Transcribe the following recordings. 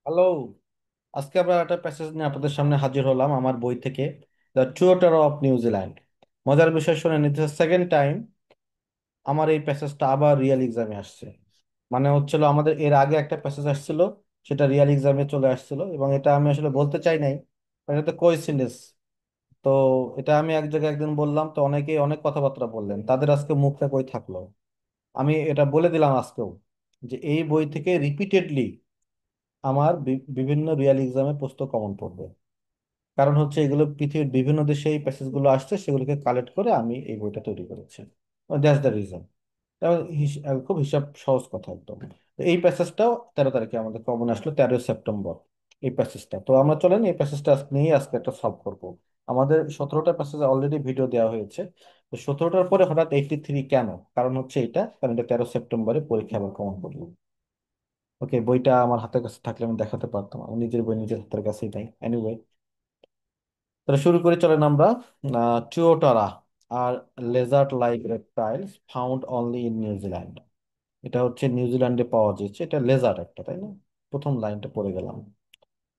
Hello. আজকে আমরা একটা প্যাসেজ নিয়ে আপনাদের সামনে হাজির হলাম আমার বই থেকে, দ্য টুয়োটার অফ নিউজিল্যান্ড। মজার বিষয় শুনে নিতে, সেকেন্ড টাইম আমার এই প্যাসেজটা আবার রিয়েল এক্সামে আসছে। মানে হচ্ছিল আমাদের এর আগে একটা প্যাসেজ আসছিল, সেটা রিয়েল এক্সামে চলে আসছিল, এবং এটা আমি আসলে বলতে চাই নাই, কারণ এটা কোইন্সিডেন্স। তো এটা আমি এক জায়গায় একদিন বললাম, তো অনেকেই অনেক কথাবার্তা বললেন, তাদের আজকে মুখটা কই থাকলো। আমি এটা বলে দিলাম আজকেও, যে এই বই থেকে রিপিটেডলি আমার বিভিন্ন রিয়েল এক্সামে প্রশ্ন কমন পড়বে। কারণ হচ্ছে এগুলো পৃথিবীর বিভিন্ন দেশে এই প্যাসেজগুলো আসছে, সেগুলোকে কালেক্ট করে আমি এই বইটা তৈরি করেছি। That's the reason. খুব হিসাব সহজ কথা একদম। তো এই প্যাসেজটাও 13 তারিখে আমাদের কমন আসলো, 13 সেপ্টেম্বর। এই প্যাসেজটা তো আমরা চলেন এই প্যাসেজটা নিয়ে আজকে একটা সলভ করবো। আমাদের 17টা প্যাসেজ অলরেডি ভিডিও দেওয়া হয়েছে। তো 17টার পরে হঠাৎ 83 কেন? কারণ হচ্ছে এটা, কারণ এটা 13 সেপ্টেম্বরে পরীক্ষা আবার কমন পড়লো। ওকে, বইটা আমার হাতের কাছে থাকলে আমি দেখাতে পারতাম, আমার নিজের বই নিজের হাতের কাছেই নাই। এনিওয়ে, তাহলে শুরু করে চলেন আমরা। Tuatara are lizard like reptiles found only in New Zealand. এটা হচ্ছে নিউজিল্যান্ডে পাওয়া যাচ্ছে, এটা লেজার্ড একটা, তাই না? প্রথম লাইনটা পড়ে গেলাম।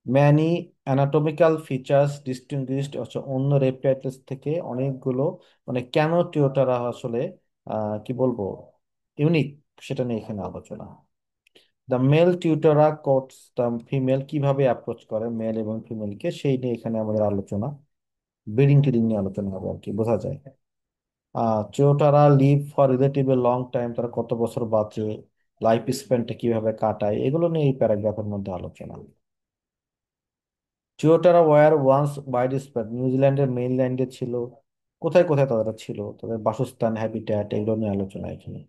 ম্যানি অ্যানাটমিক্যাল ফিচার্স ডিস্টিংগুইশড হচ্ছে অন্য রেপটাইলস থেকে অনেকগুলো, মানে কেন টুয়োটারা আসলে কি বলবো, ইউনিক, সেটা নিয়ে এখানে আলোচনা। দ্য মেল টিউটররা কোটস দ্য ফিমেল, কিভাবে অ্যাপ্রোচ করে মেল এবং ফিমেলকে, সেই নিয়ে এখানে আমাদের আলোচনা। ব্রিডিং টিডিং নিয়ে আলোচনা হবে আর কি, বোঝা যায়। Tuatara live for relatively long time, তারা কত বছর বাঁচে, লাইফ স্প্যানটা কিভাবে কাটায়, এগুলো নিয়ে এই প্যারাগ্রাফের মধ্যে আলোচনা। চিওটারা ওয়ার ওয়ান্স ওয়াইড স্প্রেড, নিউজিল্যান্ডের মেইনল্যান্ডে ছিল, কোথায় কোথায় তারা ছিল, তাদের বাসস্থান, হ্যাবিট্যাট, এগুলো নিয়ে আলোচনা এখানে।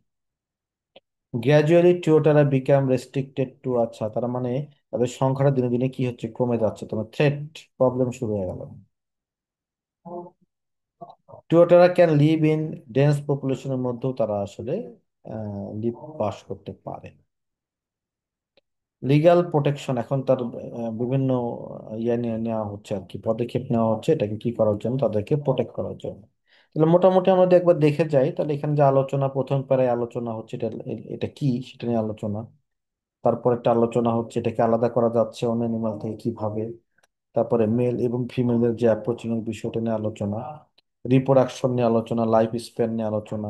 গ্র্যাজুয়ালি টিওটারা বিকাম রেস্ট্রিক্টেড টু, আচ্ছা তার মানে তাদের সংখ্যাটা দিনে দিনে কি হচ্ছে, কমে যাচ্ছে, তোমার থ্রেট, প্রবলেম শুরু হয়ে গেল। টিওটারা ক্যান লিভ ইন ডেন্স পপুলেশনের মধ্যেও তারা আসলে লিভ, বাস করতে পারে। লিগ্যাল প্রোটেকশন, এখন তার বিভিন্ন ইয়ে নিয়ে নেওয়া হচ্ছে আর কি, পদক্ষেপ নেওয়া হচ্ছে এটাকে কি করার জন্য, তাদেরকে প্রোটেক্ট করার জন্য। তাহলে মোটামুটি আমরা যদি একবার দেখে যাই, তাহলে এখানে যে আলোচনা, প্রথম প্যারায় আলোচনা হচ্ছে এটা, এটা কি সেটা নিয়ে আলোচনা। তারপর একটা আলোচনা হচ্ছে এটাকে আলাদা করা যাচ্ছে অন্য অ্যানিমাল থেকে কিভাবে। তারপরে মেল এবং ফিমেলের যে অ্যাপ্রোচিং এর বিষয়টা নিয়ে আলোচনা, রিপ্রোডাকশন নিয়ে আলোচনা, লাইফ স্প্যান নিয়ে আলোচনা।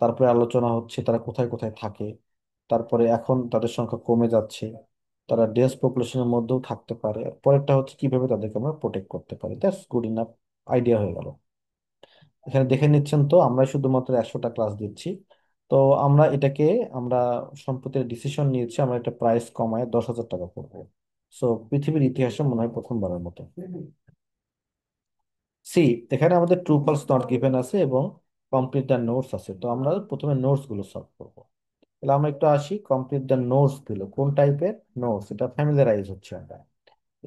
তারপরে আলোচনা হচ্ছে তারা কোথায় কোথায় থাকে। তারপরে এখন তাদের সংখ্যা কমে যাচ্ছে, তারা ডেন্স পপুলেশনের মধ্যেও থাকতে পারে। পরেরটা হচ্ছে কিভাবে তাদেরকে আমরা প্রোটেক্ট করতে পারি। দ্যাটস গুড ইনাফ আইডিয়া হয়ে গেল। এখানে দেখে নিচ্ছেন তো, আমরা শুধুমাত্র 100টা ক্লাস দিচ্ছি। তো আমরা এটাকে, আমরা সম্প্রতি ডিসিশন নিয়েছি, আমরা এটা প্রাইস কমায় 10,000 টাকা করবো। সো পৃথিবীর ইতিহাসে মনে হয় প্রথমবারের মতো। সি, এখানে আমাদের ট্রু ফলস নট গিভেন আছে এবং কমপ্লিট দ্য নোটস আছে। তো আমরা প্রথমে নোটস গুলো সলভ করবো। তাহলে আমরা একটু আসি, কমপ্লিট দ্য নোটস গুলো কোন টাইপের নোটস, এটা ফ্যামিলিয়ারাইজ হচ্ছে আমরা।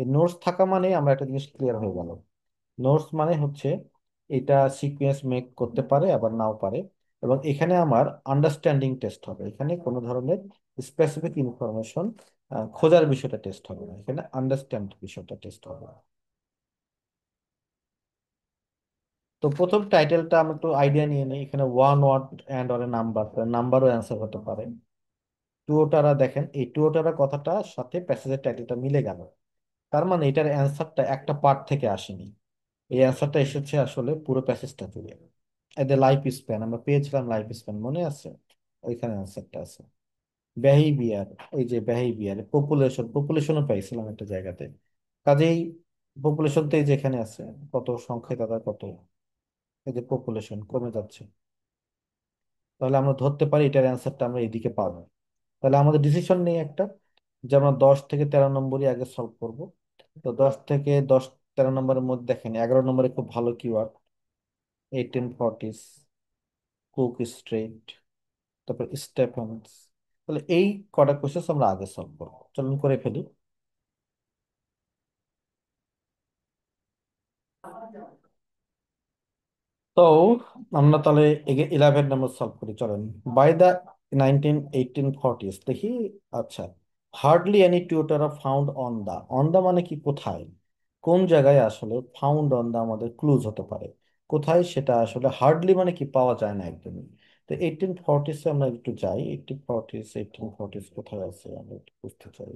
এই নোটস থাকা মানে আমরা একটা জিনিস ক্লিয়ার হয়ে গেল। নোটস মানে হচ্ছে এটা সিকোয়েন্স মেক করতে পারে আবার নাও পারে। এবং এখানে আমার আন্ডারস্ট্যান্ডিং টেস্ট হবে, এখানে কোনো ধরনের স্পেসিফিক ইনফরমেশন খোঁজার বিষয়টা টেস্ট হবে না, এখানে আন্ডারস্ট্যান্ড বিষয়টা টেস্ট হবে। তো প্রথম টাইটেলটা আমরা একটু আইডিয়া নিয়ে নিই। এখানে one word and or a number, নাম্বারও অ্যান্সার হতে পারে। টুয়োটারা, দেখেন এই টুয়োটারা কথাটার সাথে প্যাসেজের টাইটেলটা মিলে গেল। তার মানে এটার অ্যান্সারটা একটা পার্ট থেকে আসেনি, এই অ্যান্সারটা এসেছে আসলে পুরো প্যাসেজটা জুড়ে। এদের লাইফ স্প্যান আমরা পেয়েছিলাম, লাইফ স্প্যান মনে আছে, ওইখানে অ্যান্সারটা আছে। বিহেভিয়ার, এই যে বিহেভিয়ার, পপুলেশন, পপুলেশনও পাইছিলাম একটা জায়গাতে। কাজেই পপুলেশনটাই যেখানে আছে, কত সংখ্যায় তাদের কত, এই যে পপুলেশন কমে যাচ্ছে, তাহলে আমরা ধরতে পারি এটার অ্যান্সারটা আমরা এইদিকে পাবো। তাহলে আমাদের ডিসিশন নেই একটা, যে আমরা 10 থেকে 13 নম্বরই আগে সলভ করব। তো 10 থেকে 13 নম্বরের মধ্যে দেখেন 11 নম্বরে খুব ভালো কিওয়ার্ড, 1840s, কুক স্ট্রিট, তারপর স্টেফেন্স। তাহলে এই কটা কোশ্চেন আমরা আগে সলভ করবো, চলুন করে ফেলি। তো আমরা তাহলে 11 নম্বর সলভ করি, চলেন। বাই দ্য 1840s দেখি। আচ্ছা, hardly any tuatara are found on the, on the মানে কি, কোথায়, কোন জায়গায় আসলে ফাউন্ড অন দা আমাদের ক্লুজ হতে পারে, কোথায় সেটা আসলে, হার্ডলি মানে কি পাওয়া যায় না একদমই। তো 1840s আমরা একটু যাই। 1840s কোথায় আছে আমরা একটু বুঝতে চাই।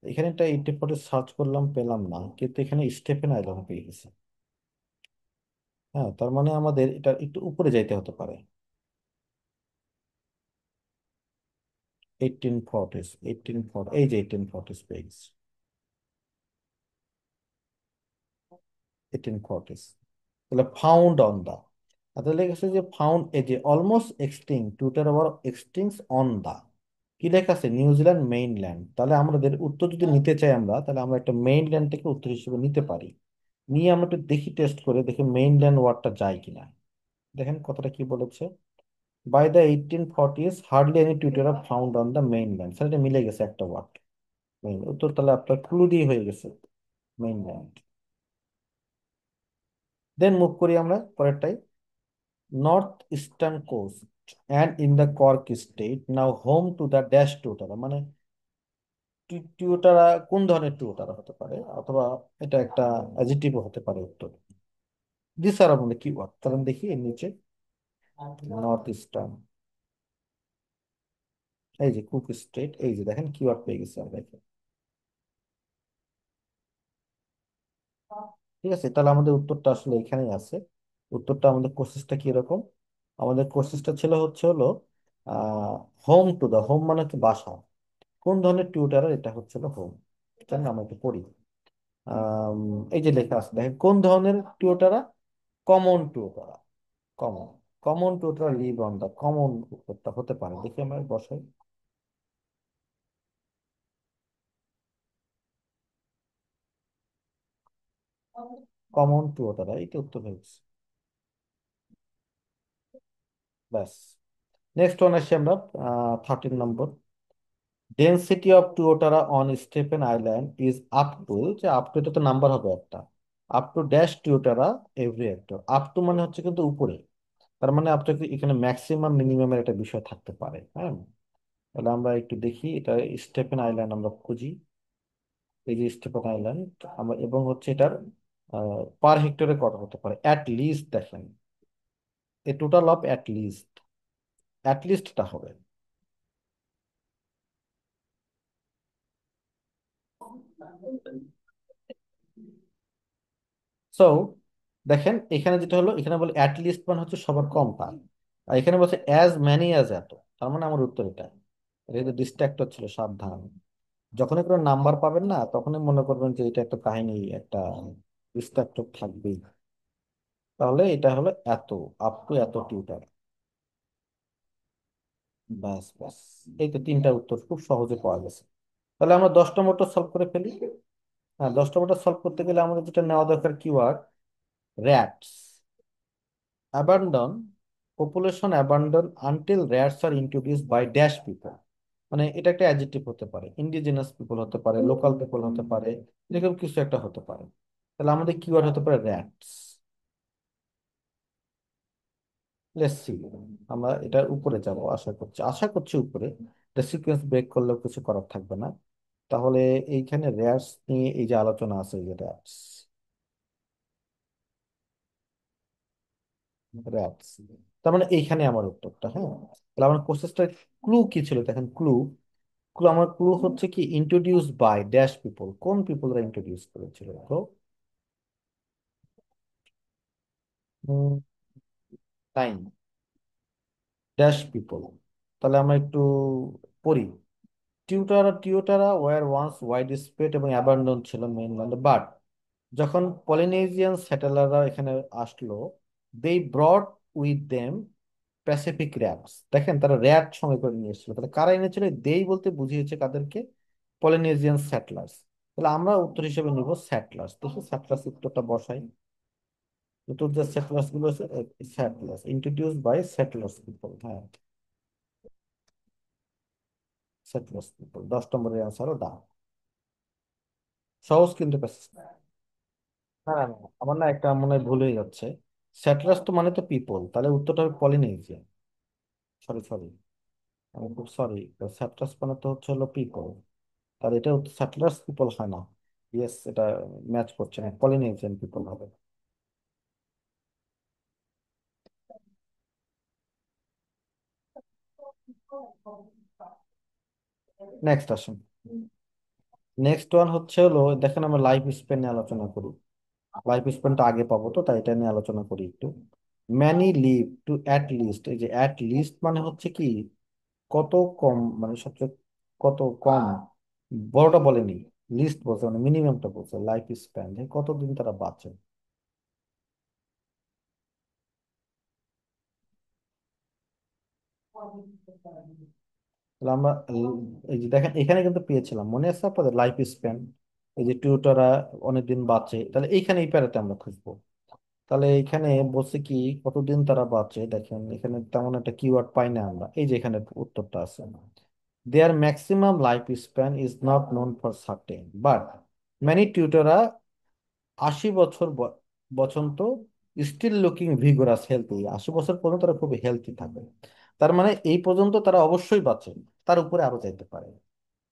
এখানে একটা 1840 সার্চ করলাম, পেলাম না, কিন্তু এখানে স্টেফেন আইল্যান্ড পেয়ে গেছে। হ্যাঁ, তার মানে আমাদের এটা একটু উপরে যাইতে হতে পারে। 1840, এই যে 1840 পেয়ে গেছে। 1840, তাহলে ফাউন্ড অন দা, তাহলে লেখা আছে যে ফাউন্ড, এই যে almost extinct tuatara over extinct on the, কি লেখা আছে, নিউজিল্যান্ড মেইনল্যান্ড। তাহলে আমাদের উত্তর যদি নিতে চাই আমরা, তাহলে আমরা একটা মেইনল্যান্ড থেকে উত্তর হিসেবে নিতে পারি। নিয়ে আমরা একটু দেখি, টেস্ট করে দেখি মেইনল্যান্ড ওয়ার্ডটা যায় কিনা। দেখেন কথাটা কি বলেছে, by the 1840s hardly any tuatara are found on the mainland. সেটা মিলে গেছে একটা ওয়ার্ড, মেইন উত্তর তাহলে আপনার ক্লু দিয়ে হয়ে গেছে, মেইনল্যান্ড। দেন মুভ করি আমরা পরেরটাই। North eastern coast and in the কর্ক Strait now home to the dash tuatara, মানে টিউটারা কোন ধরনের টিউটারা হতে পারে, অথবা এটা একটা অ্যাডজেক্টিভও হতে পারে উত্তর। দিস আর আমাদের কি ওয়ার্ড, কারণ দেখি এর নিচে নর্থ ইস্টার্ন, এই যে কুক স্টেট, এই যে দেখেন কিওয়ার্ড পেয়ে গেছি আমরা এখানে। ঠিক আছে, তাহলে আমাদের উত্তরটা আসলে এখানেই আছে। উত্তরটা আমাদের কোর্সেসটা কিরকম, আমাদের কোর্সেসটা ছিল হচ্ছে হলো হোম টু দা, হোম মানে হচ্ছে বাসা, কোন ধরনের টিউটার, এটা হচ্ছে হোম। চলেন আমরা একটু পড়ি। আম, এই যে লেখা আছে দেখেন, কোন ধরনের tuatara, common tuatara, common, common tuatara live on the, common উত্তরটা হতে পারে, দেখি আমরা বসাই। কমন টিউটারা, এইটা উত্তর হয়েছে। ব্যাস, নেক্সট ওয়ান আসছি আমরা, 13 নম্বর। Density of tuatara on Stephens Island is up to, যে আপ টু এটা তো নাম্বার হবে একটা, up to dash tuatara every hectare, up to মানে হচ্ছে কিন্তু উপরে, তার মানে আপনার এখানে ম্যাক্সিমাম মিনিমামের একটা বিষয় থাকতে পারে। হ্যাঁ, তাহলে আমরা একটু দেখি এটা, স্টেফেন আইল্যান্ড আমরা খুঁজি। এই যে স্টেফেন আইল্যান্ড, আমরা এবং হচ্ছে এটার পার হেক্টরে কত হতে পারে, অ্যাট লিস্ট দেখেন, এ টোটাল অফ অ্যাট লিস্টটা হবে। সো দেখেন এখানে যেটা হলো, এখানে বলে অ্যাট লিস্ট মানে হচ্ছে সবার কমটা, আর এখানে বলছে অ্যাজ ম্যানি অ্যাজ এত, তার মানে আমার উত্তর এটা। এটা কিন্তু ডিস্ট্রাক্টর ছিল, সাবধান। যখনই কোনো নাম্বার পাবেন না, তখনই মনে করবেন যে এটা একটা কাহিনী, একটা ডিস্ট্রাক্টর থাকবেই। তাহলে এটা হলো এত, আপ টু এত টিউটার। ব্যাস ব্যাস, এই তো তিনটা উত্তর খুব সহজে পাওয়া গেছে। তাহলে আমরা 10 নম্বরটা সলভ করে ফেলি। হ্যাঁ, 10 নম্বরটা সলভ করতে গেলে আমাদের যেটা নেওয়া দরকার, keyword rats. Abandon, population abandon until rats are introduced by dash people, মানে এটা একটা অ্যাডজেক্টিভ হতে পারে, ইন্ডিজিনাস পিপল হতে পারে, লোকাল পিপল হতে পারে, এরকম কিছু একটা হতে পারে। তাহলে আমাদের কিওয়ার্ড হতে পারে র্যাটস। লেটস সি, আমরা এটার উপরে যাব আশা করছি উপরে, এটা সিকোয়েন্স ব্রেক করলেও কিছু করার থাকবে না। তাহলে এইখানে র্যাটস নিয়ে এই যে আলোচনা আছে, এই যে র্যাটস, র্যাটস, তার মানে এইখানে আমার উত্তরটা। হ্যাঁ, তাহলে আমার কোর্সেসটা ক্লু কি ছিল দেখেন, ক্লু, আমার ক্লু হচ্ছে কি, ইন্ট্রোডিউস বাই ড্যাশ পিপল, কোন পিপলরা ইন্ট্রোডিউস করেছিল, তো টাইম ড্যাশ পিপল। তাহলে আমরা একটু পড়ি। Tuatara were once wide spread এবং অ্যাবান্ডন ছিল মেইনল্যান্ডে, বাট যখন পলিনেজিয়ান সেটেলাররা এখানে আসলো, they brought with them Pacific rats, দেখেন তারা র্যাট সঙ্গে করে নিয়ে এসেছিল, তাহলে কারা এনেছিল, দেই বলতে বুঝিয়েছে কাদেরকে, পলিনেজিয়ান স্যাটলার্স। তাহলে আমরা উত্তর হিসেবে নিব স্যাটলার্স, দেখি স্যাটলার্স উত্তরটা বসাই। উত্তর যে স্যাটলার্স গুলো আছে, স্যাটলার্স ইন্ট্রোডিউস বাই স্যাটলার্স পিপল, হ্যাঁ, স্যাটলার্স পিপল, 10 নম্বরের অ্যান্সারও দা। সহজ কিন্তু প্যাসেজ না। না, না, আমার না একটা মনে হয় ভুল হয়ে যাচ্ছে, স্যাটলার্স তো মানে তো পিপল, তাহলে উত্তরটা হবে পলিনেজিয়ান, সরি সরি, আমি খুব সরি, স্যাটলার্স মানে তো হচ্ছে হলো পিপল, তাহলে এটা স্যাটলার্স পিপল হয় না। ইয়েস, এটা ম্যাচ করছে না, পলিনেজিয়ান পিপল হবে। নেক্সট আসুন। নেক্সট ওয়ান হচ্ছে হলো, দেখেন আমরা লাইফ স্প্যান নিয়ে আলোচনা করি। লাইফ স্প্যানটা আগে পাবো তো, তাই এটা নিয়ে আলোচনা করি একটু। Many live to at least, এই যে অ্যাট লিস্ট মানে হচ্ছে কি, কত কম, মানে সবচেয়ে কত কম, বড়টা বলেনি, লিস্ট বলছে, মানে মিনিমামটা বলছে, লাইফ স্প্যান কতদিন তারা বাঁচে। তাহলে আমরা এই যে দেখেন এখানে কিন্তু পেয়েছিলাম, মনে আছে আপনাদের লাইফ স্প্যান, এই যে টিউটাররা অনেকদিন বাঁচে, তাহলে এইখানে এই প্যারাতে আমরা খুঁজবো। তাহলে এখানে বলছে কি, কতদিন তারা বাঁচে, দেখেন এখানে তেমন একটা কিওয়ার্ড পাই না আমরা, এই যে এখানে উত্তরটা আছে, their maximum life span is not known for certain but many টিউটররা 80 বছর পর্যন্ত স্টিল লুকিং ভিগোরাস হেলথি, 80 বছর পর্যন্ত তারা খুব হেলথি থাকে। তার মানে এই পর্যন্ত তারা অবশ্যই বাঁচে, তার উপরে আরো যাইতে পারে।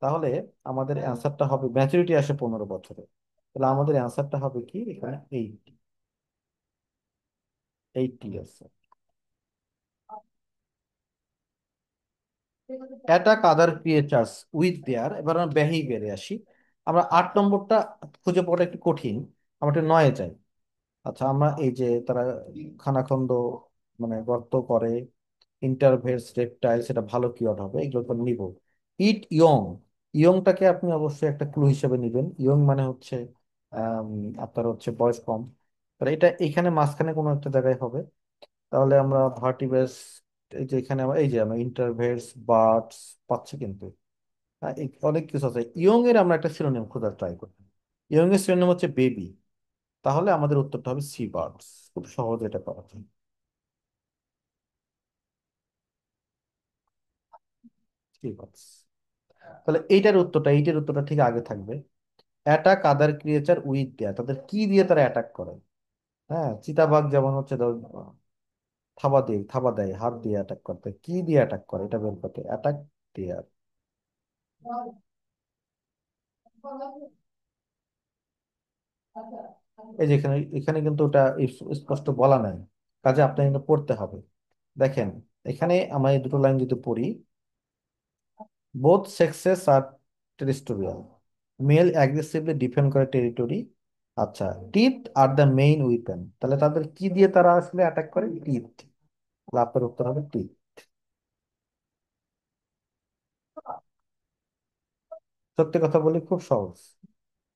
তাহলে আমাদের অ্যান্সারটা হবে, ম্যাচুরিটি আসে 15 বছরে, তাহলে আমাদের অ্যান্সারটা হবে কি এখানে, 80। 80 আছে। Attack other creatures with their, এবার আমরা বিহেভিয়ারে আসি। আমরা 8 নম্বরটা খুঁজে পাওয়াটা একটু কঠিন, আমরা একটু 9-এ যাই। আচ্ছা, আমরা এই যে তারা খানাখন্দ, মানে গর্ত করে, ইন্টারভেটস, রেপটাইল, সেটা ভালো কিওয়ার্ড হবে, এগুলো তো নিব। ইট ইয়ং, ইয়ংটাকে আপনি অবশ্যই একটা ক্লু হিসেবে নেবেন, ইয়ং মানে হচ্ছে আম, আপনার হচ্ছে বয়স কম, তাহলে এটা এখানে মাঝখানে কোনো একটা জায়গায় হবে। তাহলে আমরা ভার্টিব্রেস, এই যে এখানে এই যে আমরা ইন্টারভেটস, বার্ডস পাচ্ছি কিন্তু। অনেক কিছু আছে, ইয়ং এর আমরা একটা সিনোনিম খোঁজার ট্রাই করি। ইয়ং এর সিনোনিম হচ্ছে বেবি, তাহলে আমাদের উত্তরটা হবে সি বার্ডস। খুব সহজ এটা করা যায়। Sea birds. তাহলে এইটার উত্তরটা ঠিক আগে থাকবে। Attack other creature with their, তাদের কি দিয়ে তারা অ্যাটাক করে। হ্যাঁ, চিতাবাঘ যেমন হচ্ছে থাবা দেয়, হাত দিয়ে অ্যাটাক করতে, কি দিয়ে অ্যাটাক করে এটা বের করতে, অ্যাটাক দেয়ার। এই যে এখানে, এখানে কিন্তু ওটা স্পষ্ট বলা নাই, কাজে আপনার কিন্তু পড়তে হবে। দেখেন এখানে আমরা এই দুটো লাইন যদি পড়ি, বোথ সেক্সেস আর টেরিটোরিয়াল, মেল অ্যাগ্রেসিভলি ডিফেন্ড করে টেরিটরি। আচ্ছা, teeth are the main weapon, তাহলে তাদের কি দিয়ে তারা আসলে অ্যাটাক করে, টিথ। আপনার উত্তর হবে টিথ। সত্যি কথা বলি, খুব সহজ।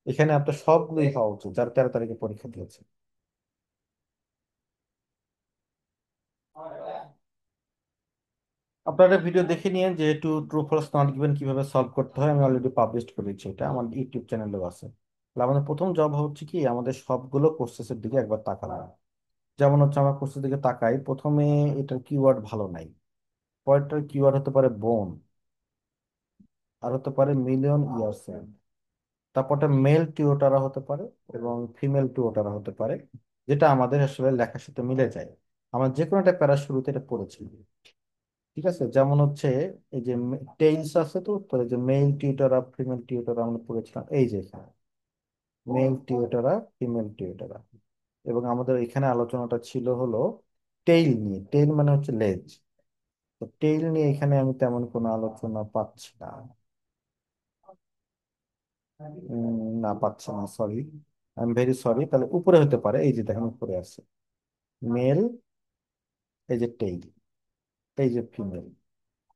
এখানে আপনার সবগুলোই হওয়া উচিত যার 13 তারিখে পরীক্ষা দিয়েছে। আপনারা ভিডিও দেখে নিয়ে, যেহেতু ট্রু ফলস নট গিভেন কিভাবে সলভ করতে হয় আমি অলরেডি পাবলিশ করেছি, এটা আমার ইউটিউব চ্যানেলেও আছে। তাহলে আমাদের প্রথম জব হচ্ছে কি, আমাদের সবগুলো কোর্সেসের দিকে একবার তাকানো। যেমন হচ্ছে আমরা কোর্সের দিকে তাকাই, প্রথমে এটার কিওয়ার্ড ভালো নাই, পরেরটার কিওয়ার্ড হতে পারে বোন, আর হতে পারে মিলিয়ন ইয়ার্স, তারপরটা মেল টিওটারা হতে পারে এবং ফিমেল টিওটারা হতে পারে, যেটা আমাদের আসলে লেখার সাথে মিলে যায়। আমরা যে কোনো একটা প্যারা শুরুতে এটা পড়েছি। ঠিক আছে, যেমন হচ্ছে এই যে টেইলস আছে তো, তো এই যে মেল টিউটারা, ফিমেল টিউটারা আমরা পড়েছিলাম, এই যে এখানে মেল টিউটারা, ফিমেল টিউটারা। এবং আমাদের এখানে আলোচনাটা ছিল হলো টেইল নিয়ে, টেইল মানে হচ্ছে লেজ। তো টেইল নিয়ে এখানে আমি তেমন কোনো আলোচনা পাচ্ছি না। না, পাচ্ছি না, sorry, I am very sorry. তাহলে উপরে হতে পারে, এই যে দেখেন উপরে আছে মেল, এই যে টেইল, এই যে ফিমেল।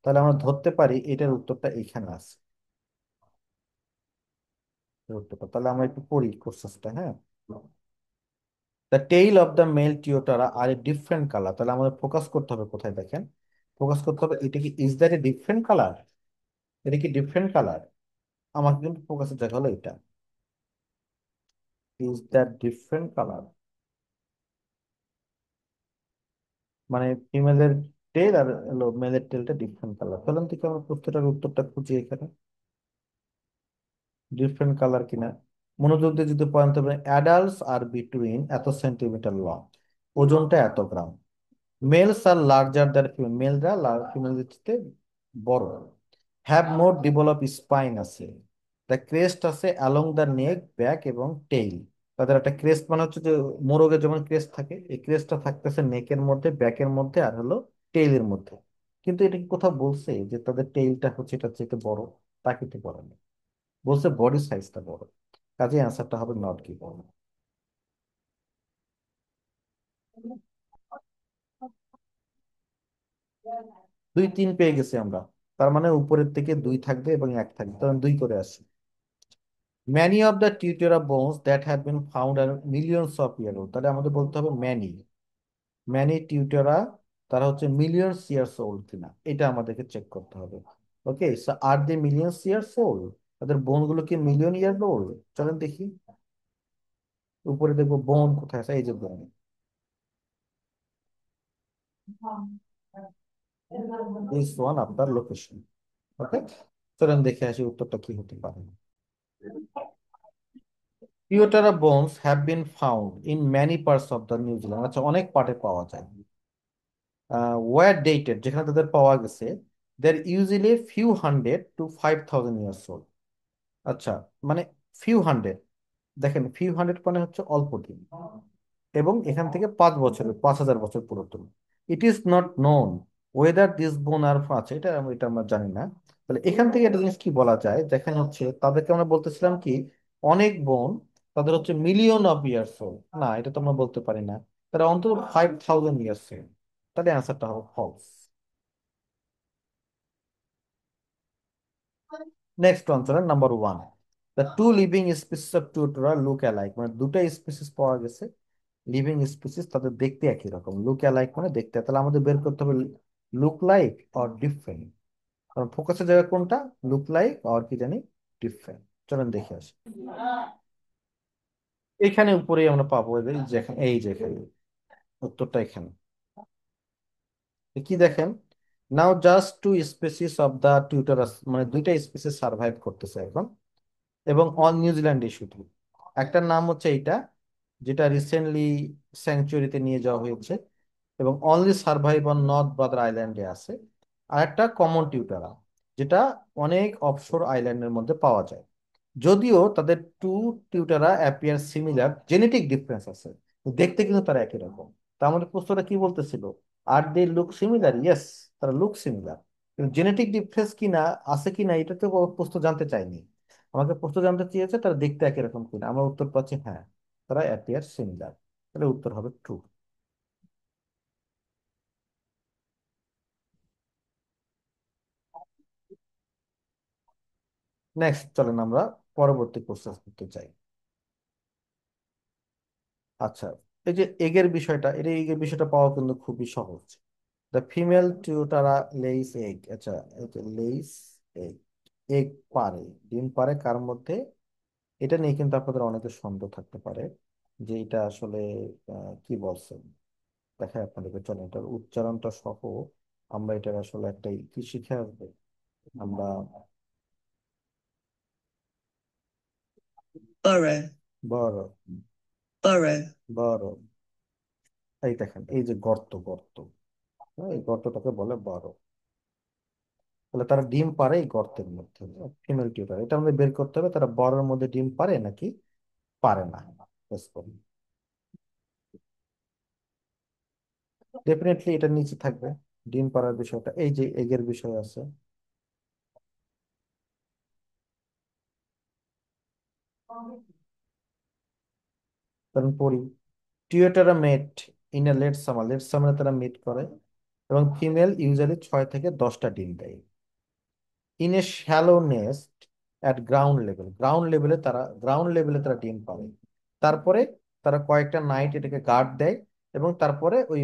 তাহলে আমরা ধরতে পারি এটার উত্তরটা এখানে আছে, এর উত্তরটা। তাহলে আমরা একটু পড়ি কোর্সেসটা, হ্যাঁ। The tail of the male tuatara are a different colour, তাহলে আমাদের ফোকাস করতে হবে কোথায়, দেখেন ফোকাস করতে হবে, এটা কি is that a different colour, এটা কি ডিফারেন্ট কালার, আমাকে কিন্তু ফোকাসের জায়গা হলো এটা, ইজ দ্যাট ডিফারেন্ট কালার, মানে ফিমেলের টেল আর মেলের টেলটা ডিফারেন্ট কালার। তাহলে থেকে আমরা প্রত্যেকটার উত্তরটা খুঁজি এখানে, ডিফারেন্ট কালার কিনা। মনোযোগ দিয়ে যদি পয়েন্ট হবে, অ্যাডাল্টস আর বিটুইন এত সেন্টিমিটার লং, ওজনটা এত গ্রাম, মেলস আর লার্জার দ্যান ফিমেল, মেলরা ফিমেলদের চেয়ে বড়, হ্যাভ মোর ডেভেলপ স্পাইন আছে, দ্য ক্রেস্ট আছে অ্যালং দ্য নেক, ব্যাক এবং টেইল। তাদের একটা ক্রেস্ট মানে হচ্ছে যে মোরগের যেমন ক্রেস্ট থাকে, এই ক্রেস্টটা থাকতেছে নেকের মধ্যে, ব্যাকের মধ্যে, আর হলো টেইলের মধ্যে। কিন্তু এটা কি কোথাও বলছে যে তাদের টেইলটা হচ্ছে এটা চেয়ে বড়? তা কিন্তু বলে না, বলছে বডি সাইজটা বড়। কাজে অ্যান্সারটা হবে নট গিবন। 2 3 পেয়ে গেছি আমরা। তার মানে উপরের থেকে 2 থাকবে এবং 1 থাকবে, তখন 2 করে আসি। Many of the Tuatara bones that have been found are millions of years old, তাহলে আমাদের বলতে হবে ম্যানি। ম্যানি টিউটারা তারা হচ্ছে মিলিয়নস ইয়ার্স ওল্ড কিনা, এটা আমাদেরকে চেক করতে হবে। ওকে, সো আর দে মিলিয়নস ইয়ার্স ওল্ড? তাদের বোন গুলো কি মিলিয়ন ইয়ার ওল্ড? চলেন দেখি। উপরে দেখবো বোন কোথায় আছে, এই যে বোন। দিস ওয়ান আপনার লোকেশন। ওকে, চলেন দেখে আসি উত্তরটা কি হতে পারে। Tuatara bones have been found in many parts of the New Zealand, আচ্ছা অনেক পার্টে পাওয়া যায়। ওয়ার ডেটেড, যেখানে তাদের পাওয়া গেছে, there usually few hundred to 5,000 years old. আচ্ছা, মানে ফিউ হান্ড্রেড, দেখেন ফিউ হান্ড্রেড মানে হচ্ছে অল্প দিন, এবং এখান থেকে 5 বছরের 5,000 বছর পুরাতন। It is not known weather this বোন আর আছে, এটা আমরা জানি না। তাহলে এখান থেকে একটা জিনিস কি বলা যায়, দেখেন হচ্ছে তাদেরকে আমরা বলতেছিলাম কি অনেক বোন, তাদের হচ্ছে মিলিয়ন অফ ইয়ার্স ওল্ড, না এটা তো আমরা বলতে পারি না। তারা অন্তত 5,000 ইয়ার্স ওল্ড, তাহলে অ্যান্সারটা হবে ফলস। নেক্সট অঞ্চলের number 1, the two living species of tuatara look alike, মানে দুটা স্পিসিস পাওয়া গেছে লিভিং স্পিসিস, তাদের দেখতে একই রকম। লুক অ্যালাইক মানে দেখতে, তাহলে আমাদের বের করতে হবে লুক লাইক অর ডিফারেন্ট। কারণ ফোকাসের জায়গা কোনটা, লুক লাইক অর কি জানি ডিফারেন্ট। চলেন দেখে আসি। এখানে উপরেই আমরা পাবো, এদের যেখানে এই যেখানে উত্তরটা এখানে কি দেখেন, now just two species of the tuataras, মানে দুইটা স্পিসিস সার্ভাইভ করতেছে এখন, এবং অল নিউজিল্যান্ডে শুধু। একটার নাম হচ্ছে এইটা, যেটা রিসেন্টলি স্যাংচুয়ারিতে নিয়ে যাওয়া হয়েছে, এবং only survive on north brother আইল্যান্ডে আছে। আর একটা কমন টিউটারা, যেটা অনেক অফশোর আইল্যান্ডের মধ্যে পাওয়া যায়। যদিও তাদের two tuatara appear similar, genetic difference আছে, দেখতে কিন্তু তারা একই রকম। তা আমাদের প্রশ্নটা কি বলতেছিল, আর দে লুক সিমিলার? ইয়েস, তারা লুক সিমিলার, কিন্তু জেনেটিক ডিফারেন্স কি না আছে কি না এটা তো প্রশ্ন জানতে চাইনি। আমাকে প্রশ্ন জানতে চেয়েছে তারা দেখতে একই রকম কিনা, আমরা উত্তর পাচ্ছি হ্যাঁ, তারা অ্যাপিয়ার সিমিলার। তাহলে উত্তর হবে ট্রু। নেক্সট চলেন আমরা পরবর্তী কোশ্চেন করতে চাই। আচ্ছা, এই যে এগের বিষয়টা, এগের বিষয়টা পাওয়া কিন্তু খুবই সহজ। দ্য ফিমেল টিউটারা লেইস এগ, আচ্ছা এই যে লেইস এগ, এগ পারে, ডিম পারে কার মধ্যে? এটা নিয়ে কিন্তু আপনাদের অনেকের সন্দেহ থাকতে পারে যে এটা আসলে কি বলছেন। দেখা আপনাদেরকে, চলেন এটার উচ্চারণটা সহ আমরা এটার আসলে একটা কি শিখে আসবো আমরা। Burrow, বড়, burrow, বড়, এই দেখেন এই যে গর্ত, গর্ত, হ্যাঁ, এই গর্তটাকে বলে বড়। তাহলে তারা ডিম পারে এই গর্তের মধ্যে, ফিমেল টিউটার। এটা আমাদের বের করতে হবে, তারা বড়ের মধ্যে ডিম পারে নাকি পারে না। ডেফিনেটলি এটার নিচে থাকবে ডিম পাড়ার বিষয়টা, এই যে এগের বিষয় আছে। কারণ পড়ি, tuatara mate in a late summer, late সামারে তারা মিট করে, এবং ফিমেল ইউজুয়ালি 6 থেকে 10টা ডিম দেয়। In a shallow nest at ground level, ground লেভেলে তারা ডিম পাবে। তারপরে তারা কয়েকটা নাইট এটাকে গার্ড দেয়, এবং তারপরে ওই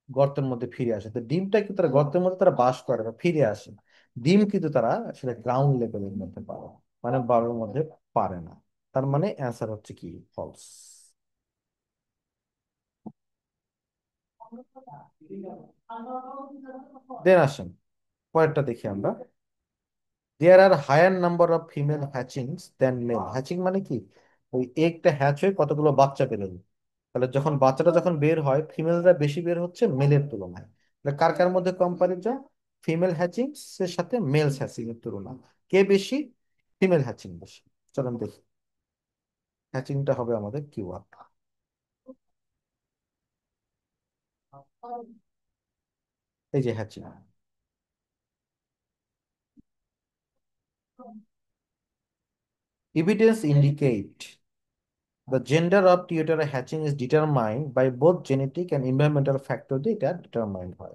গর্তের মধ্যে ফিরে আসে। তো ডিমটা কিন্তু তারা গর্তের মধ্যে তারা বাস করে বা ফিরে আসে, ডিম কিন্তু তারা সেটা গ্রাউন্ড লেভেলের মধ্যে পারে, মানে বালুর মধ্যে পারে না। তার মানে অ্যান্সার হচ্ছে কি ফলস। দেন আসেন পরেরটা দেখি আমরা। There are higher number of female hatchings then male. Hatching মানে কি, ওই এগটা হ্যাচ হয়ে কতগুলো বাচ্চা বেরোয়। তাহলে যখন বাচ্চাটা যখন বের হয়, ফিমেলরা বেশি বের হচ্ছে মেলের তুলনায়। তাহলে কার কার মধ্যে কম্পারিজন, ফিমেল হ্যাচিংস এর সাথে মেল হ্যাচিং এর তুলনা, কে বেশি? ফিমেল হ্যাচিং বেশি। চলুন দেখি, হ্যাচিংটা হবে আমাদের কিওয়ার্ড। এই যে hatching, Evidence indicate the gender of tuatara hatching is determined by both genetic and environmental factors that are determined by.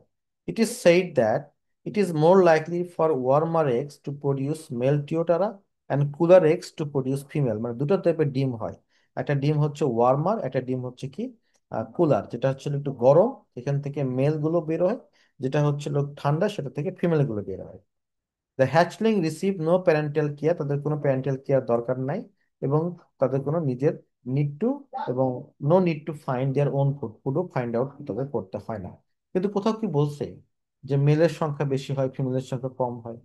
It is said that it is more likely for warmer eggs to produce male tuatara and cooler eggs to produce female. মানে দুটো টাইপের ডিম হয়, একটা ডিম হচ্ছে warmer, একটা ডিম হচ্ছে কি কুলার, যেটা হচ্ছে একটু গরম, এখান থেকে মেল গুলো বের হয়, যেটা হচ্ছে ঠান্ডা, সেটা থেকে ফিমেল গুলো বের হয়। The hatchling receive no parental care, তাদের কোনো প্যারেন্টাল কেয়ার দরকার নাই, এবং তাদের কোনো নিজের নিড টু, এবং no need to find their own food, ফুডও ফাইন্ড আউট তাদের করতে হয় না। কিন্তু কোথাও কি বলছে যে মেলের সংখ্যা বেশি হয় ফিমেলের সংখ্যা কম হয়?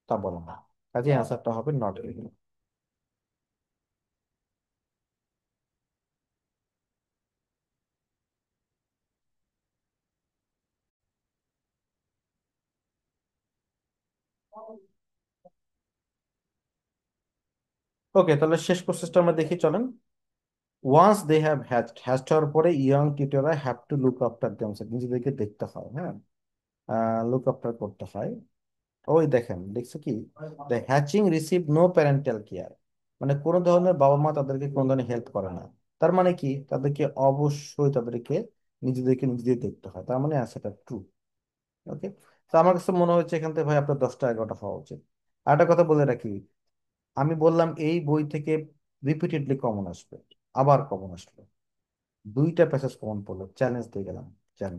তা বলে না। কাজে অ্যান্সারটা হবে নট এলিজিবল। ওকে, তাহলে শেষ প্রসেসটা আমরা দেখি, চলেন। ওয়ান্স দে হ্যাভ হ্যাচড হওয়ার পরে ইয়ং টিউটররা have to look after themselves, নিজেদেরকে দেখতে হয়, হ্যাঁ, লুক আফটার করতে হয়। ওই দেখেন, দেখছো কি, the hatching receive no parental care, মানে কোনো ধরনের বাবা মা তাদেরকে কোনো ধরনের হেল্প করে না। তার মানে কি, তাদেরকে অবশ্যই তাদেরকে নিজেদেরকে নিজেদের দেখতে হয়, তার মানে সেটা ট্রু। ওকে, তো আমার কাছে মনে হচ্ছে এখান থেকে ভাই আপনার 10টা 11টা হওয়া উচিত। আর একটা কথা বলে রাখি, আমি বললাম এই বই থেকে রিপিটেডলি কমন আসবে, আবার কমন আসলো, দুইটা প্যাসেজ কমন পড়লো, চ্যালেঞ্জ দিয়ে গেলাম, জানি।